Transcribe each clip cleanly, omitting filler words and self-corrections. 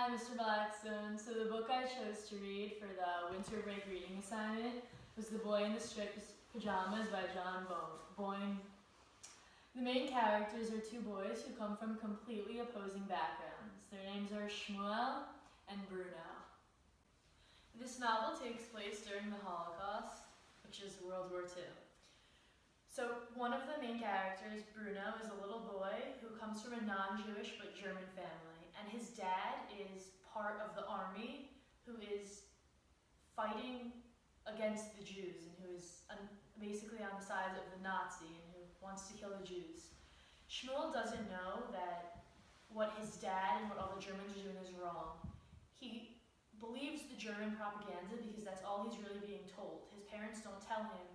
Hi, Mr. Blackstone. So the book I chose to read for the winter break reading assignment was The Boy in the Striped Pajamas by John Boyne. The main characters are two boys who come from completely opposing backgrounds. Their names are Shmuel and Bruno. This novel takes place during the Holocaust, which is World War II. So one of the main characters, Bruno, is a little boy who comes from a non-Jewish but German family, and his dad is part of the army who is fighting against the Jews and who is basically on the side of the Nazi and who wants to kill the Jews. Shmuel doesn't know that what his dad and what all the Germans are doing is wrong. He believes the German propaganda because that's all he's really being told. His parents don't tell him,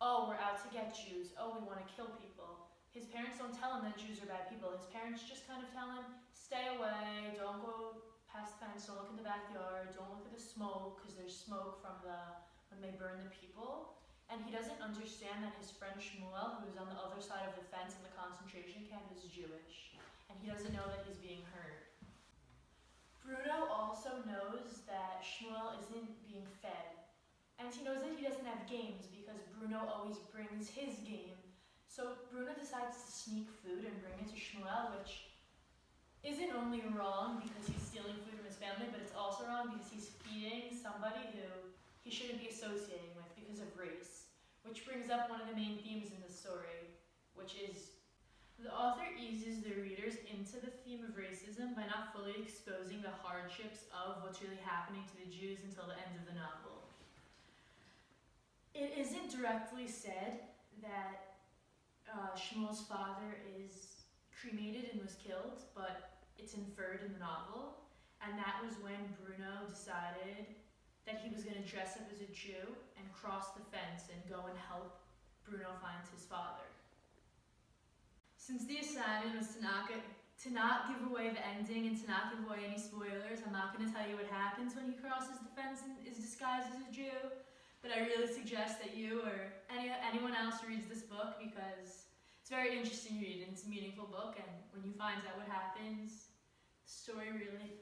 oh, we're out to get Jews, oh, we want to kill people. His parents don't tell him that Jews are bad people. His parents just kind of tell him, stay away, don't go past the fence, don't look in the backyard, don't look at the smoke, because there's smoke from when they burn the people. And he doesn't understand that his friend Shmuel, who's on the other side of the fence in the concentration camp, is Jewish. And he doesn't know that he's being heard. Bruno also knows that Shmuel isn't being fed. And he knows that he doesn't have games because Bruno always brings his game. So Bruno decides to sneak food and bring it to Shmuel, which isn't only wrong because he's stealing food from his family, but it's also wrong because he's feeding somebody who he shouldn't be associating with because of race. Which brings up one of the main themes in the story, which is the author eases the readers into the theme of racism by not fully exposing the hardships of what's really happening to the Jews until the end of the novel. It isn't directly said that Shmuel's father is cremated and was killed, but it's inferred in the novel, and that was when Bruno decided that he was going to dress up as a Jew and cross the fence and go and help Bruno find his father. Since the assignment was to not give away the ending and to not give away any spoilers, I'm not going to tell you what happens when he crosses the fence and is disguised as a Jew. But I really suggest that you or anyone else reads this book because it's a very interesting read and it's a meaningful book, and when you find out what happens, the story really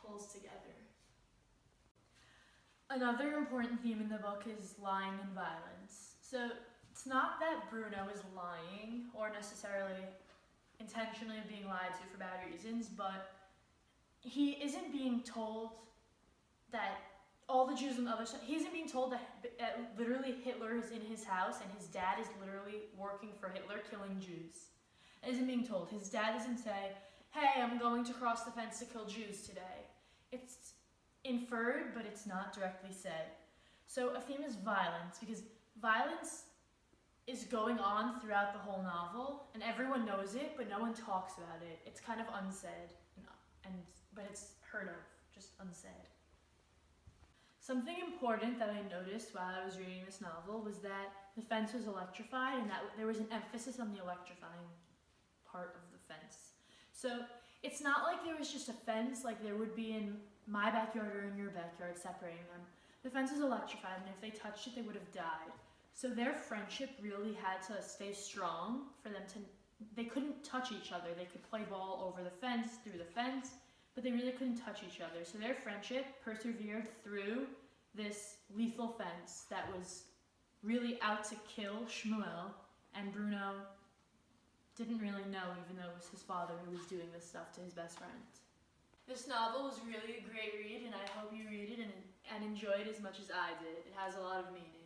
pulls together. Another important theme in the book is lying and violence. So it's not that Bruno is lying or necessarily intentionally being lied to for bad reasons, but he isn't being told that all the Jews on the other side, he isn't being told that literally Hitler is in his house and his dad is literally working for Hitler, killing Jews. It isn't being told. His dad doesn't say, hey, I'm going to cross the fence to kill Jews today. It's inferred, but it's not directly said. So a theme is violence, because violence is going on throughout the whole novel, and everyone knows it, but no one talks about it. It's kind of unsaid, but it's heard of, just unsaid. Something important that I noticed while I was reading this novel was that the fence was electrified and that there was an emphasis on the electrifying part of the fence. So it's not like there was just a fence like there would be in my backyard or in your backyard separating them. The fence was electrified, and if they touched it, they would have died. So their friendship really had to stay strong for them to, they couldn't touch each other. They could play ball over the fence, through the fence, but they really couldn't touch each other. So their friendship persevered through this lethal fence that was really out to kill Shmuel, and Bruno didn't really know, even though it was his father who was doing this stuff to his best friend. This novel was really a great read, and I hope you read it and enjoy it as much as I did. It has a lot of meaning.